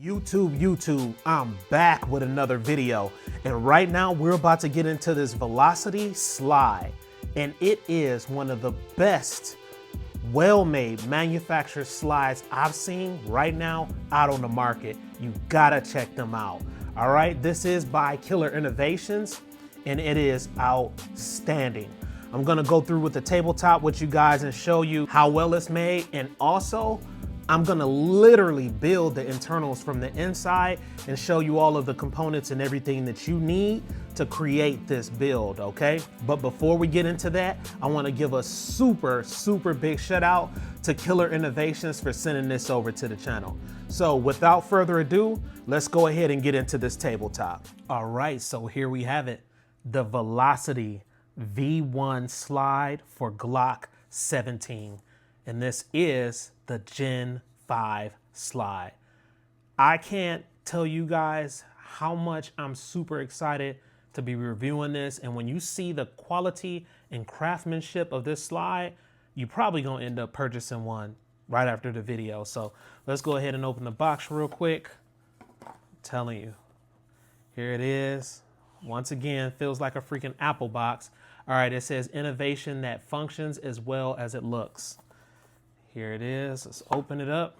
YouTube, I'm back with another video. And right now we're about to get into this velocity slide. And it is one of the best well-made manufactured slides I've seen right now out on the market. You gotta check them out. All right, this is by Killer Innovations and it is outstanding. I'm gonna go through with the tabletop with you guys and show you how well it's made, and also I'm gonna literally build the internals from the inside and show you all of the components and everything that you need to create this build, okay? But before we get into that, I wanna give a super big shout out to Killer Innovations for sending this over to the channel. So without further ado, let's go ahead and get into this tabletop. All right, so here we have it, the Velocity V1 slide for Glock 17. And this is the Gen 5 slide. I can't tell you guys how much I'm super excited to be reviewing this. And when you see the quality and craftsmanship of this slide, you're probably gonna end up purchasing one right after the video. So let's go ahead and open the box real quick. I'm telling you, here it is. Once again, feels like a freaking Apple box. All right, it says innovation that functions as well as it looks. Here it is. Let's open it up.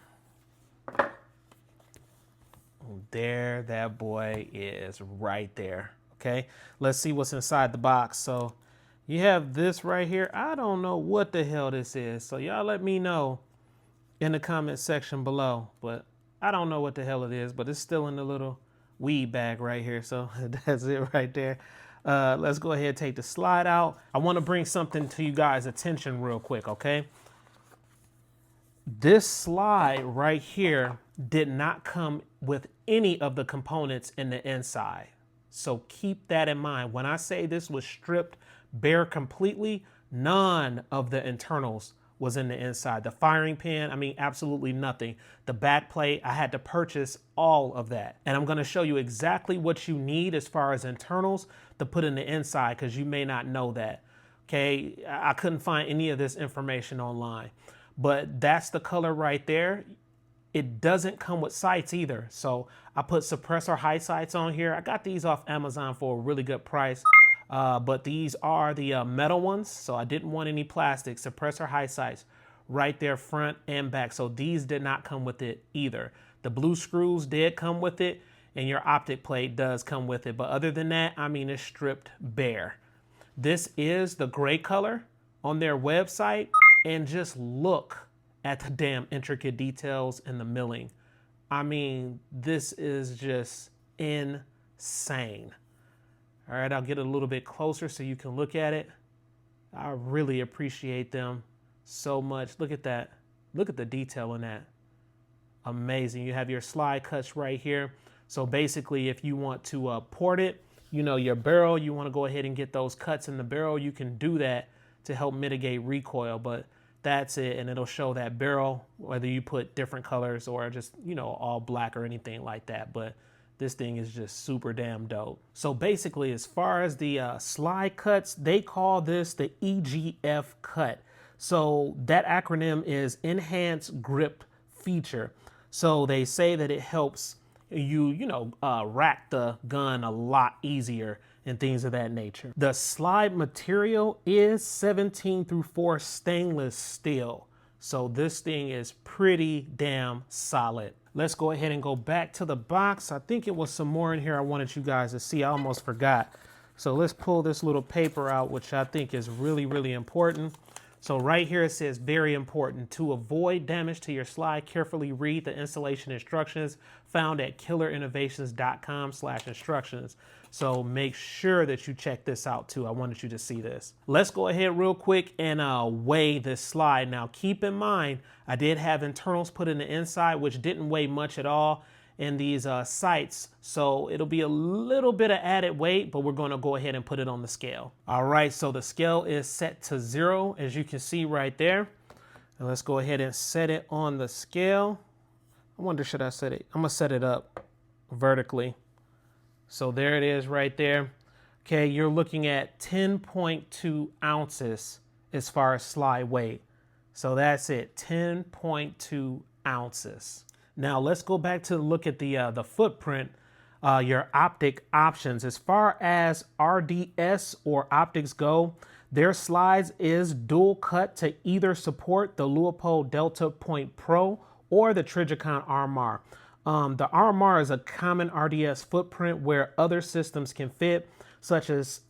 There, that boy is right there. Okay, let's see what's inside the box. So you have this right here. I don't know what the hell this is. So y'all let me know in the comment section below. But I don't know what the hell it is, but it's still in the little weed bag right here. So that's it right there. Let's go ahead and take the slide out. I want to bring something to you guys' attention real quick, okay? This slide right here did not come with any of the components in the inside. So keep that in mind. When I say this was stripped bare completely, none of the internals was in the inside. The firing pin, I mean, absolutely nothing. The back plate, I had to purchase all of that. And I'm gonna show you exactly what you need as far as internals to put in the inside, because you may not know that, okay? I couldn't find any of this information online, but that's the color right there. It doesn't come with sights either. So I put suppressor high sights on here. I got these off Amazon for a really good price. But these are the metal ones, so I didn't want any plastic. Suppressor high sights right there, front and back. So these did not come with it either. The blue screws did come with it, and your optic plate does come with it. But other than that, I mean, it's stripped bare. This is the gray color on their website, and just look at the damn intricate details and the milling. I mean, this is just insane. All right, I'll get a little bit closer so you can look at it. I really appreciate them so much. Look at that. Look at the detail in that. Amazing. You have your slide cuts right here. So basically, if you want to port it, you know, your barrel, you want to go ahead and get those cuts in the barrel, you can do that to help mitigate recoil. But that's it, and it'll show that barrel, whether you put different colors or just, you know, all black or anything like that. But this thing is just super damn dope. So basically, as far as the slide cuts, they call this the EGF cut. So that acronym is Enhanced Grip Feature. So they say that it helps you rack the gun a lot easier and things of that nature. The slide material is 17-4 stainless steel. So this thing is pretty damn solid. Let's go ahead and go back to the box. I think it was some more in here I wanted you guys to see. I almost forgot. So let's pull this little paper out, which I think is really important. So right here it says, very important. To avoid damage to your slide, carefully read the installation instructions found at killerinnovations.com/instructions. So make sure that you check this out too. I wanted you to see this. Let's go ahead real quick and weigh this slide. Now keep in mind, I did have internals put in the inside, which didn't weigh much at all in these sights. So it'll be a little bit of added weight, but we're gonna go ahead and put it on the scale. All right, so the scale is set to 0, as you can see right there. And let's go ahead and set it on the scale. I wonder, should I set it? I'm gonna set it up vertically. So there it is right there. Okay, you're looking at 10.2 ounces as far as slide weight. So that's it, 10.2 ounces. Now let's go back to look at the footprint, your optic options. As far as RDS or optics go, their slides is dual cut to either support the Leupold Delta Point Pro or the Trijicon RMR. The RMR is a common RDS footprint where other systems can fit, such as,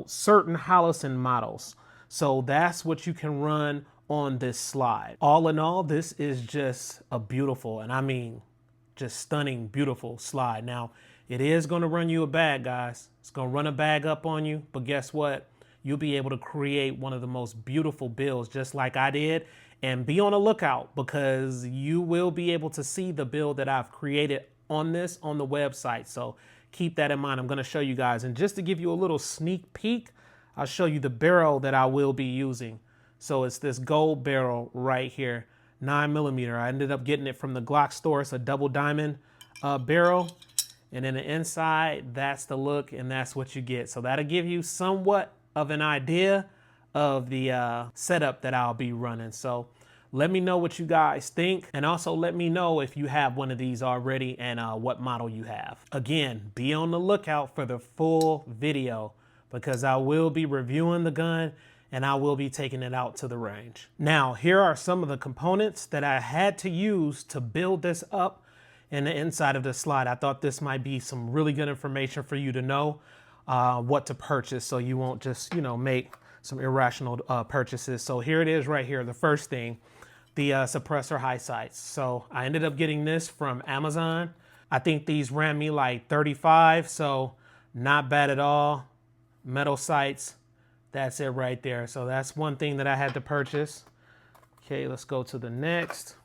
certain Holosun models. So that's what you can run on this slide. All in all, this is just a beautiful, and I mean just stunning, beautiful slide. Now, it is going to run you a bag, guys. It's going to run a bag up on you, but guess what? You'll be able to create one of the most beautiful builds just like I did. And be on the lookout, because you will be able to see the build that I've created on the website. So keep that in mind. I'm going to show you guys. And just to give you a little sneak peek, I'll show you the barrel that I will be using. So it's this gold barrel right here, 9mm. I ended up getting it from the Glock store. It's a double diamond barrel. And then the inside, that's the look, and that's what you get. So that'll give you somewhat of an idea of the setup that I'll be running. So let me know what you guys think. And also let me know if you have one of these already and what model you have. Again, be on the lookout for the full video, because I will be reviewing the gun and I will be taking it out to the range. Now, here are some of the components that I had to use to build this up in the inside of the slide. I thought this might be some really good information for you to know what to purchase, so you won't just, make some irrational purchases. So here it is right here. The first thing, the suppressor high sights. So I ended up getting this from Amazon. I think these ran me like 35, so not bad at all. Metal sights. That's it right there. So that's one thing that I had to purchase. Okay, let's go to the next.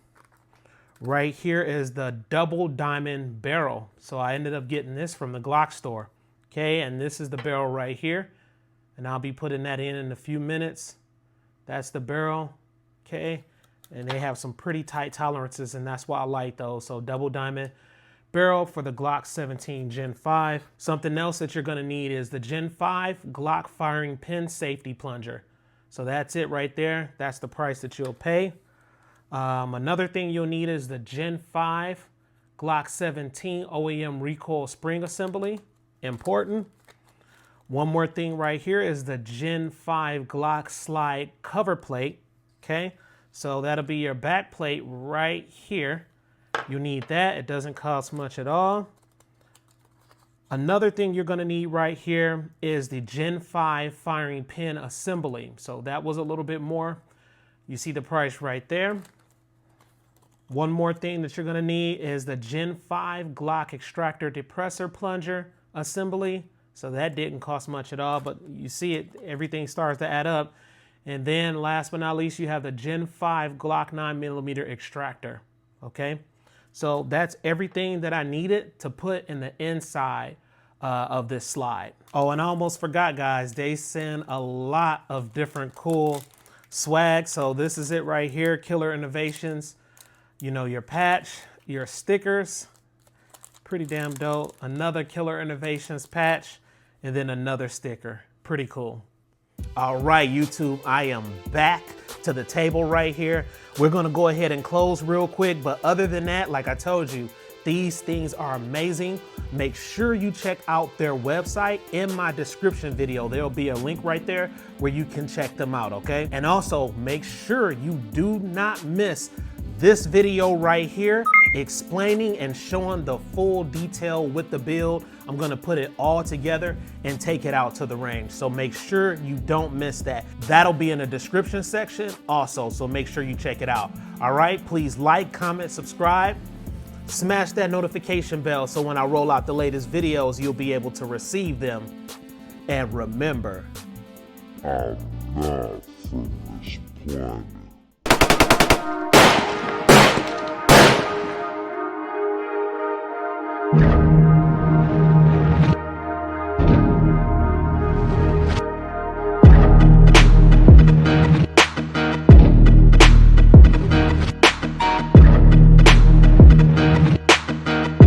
Right here is the double diamond barrel. So I ended up getting this from the Glock store. Okay, and this is the barrel right here. And I'll be putting that in a few minutes. That's the barrel. Okay, and they have some pretty tight tolerances, and that's why I like those. So double diamond barrel for the Glock 17 Gen 5. Something else that you're gonna need is the Gen 5 Glock firing pin safety plunger. So that's it right there. That's the price that you'll pay. Another thing you'll need is the Gen 5 Glock 17 OEM recoil spring assembly. Important. One more thing right here is the Gen 5 Glock slide cover plate. Okay, so that'll be your back plate right here. You need that. It doesn't cost much at all. Another thing you're going to need right here is the Gen 5 firing pin assembly. So that was a little bit more. You see the price right there. One more thing that you're going to need is the Gen 5 Glock extractor depressor plunger assembly. So that didn't cost much at all, but you see it, everything starts to add up. And then last but not least, you have the Gen 5 Glock 9mm extractor. Okay. So that's everything that I needed to put in the inside of this slide. Oh, and I almost forgot, guys, they send a lot of different cool swag. So this is it right here, Killer Innovations. Your patch, your stickers, pretty damn dope. Another Killer Innovations patch, and then another sticker. Pretty cool. All right, YouTube, I am back to the table right here. We're gonna go ahead and close real quick, but other than that, like I told you, these things are amazing. Make sure you check out their website. In my description video, there'll be a link right there where you can check them out, okay? And also make sure you do not miss this video right here, explaining and showing the full detail with the build. I'm gonna put it all together and take it out to the range. So make sure you don't miss that. That'll be in the description section also, so make sure you check it out. All right, please like, comment, subscribe, smash that notification bell so when I roll out the latest videos, you'll be able to receive them. And remember, I'm not from this planet.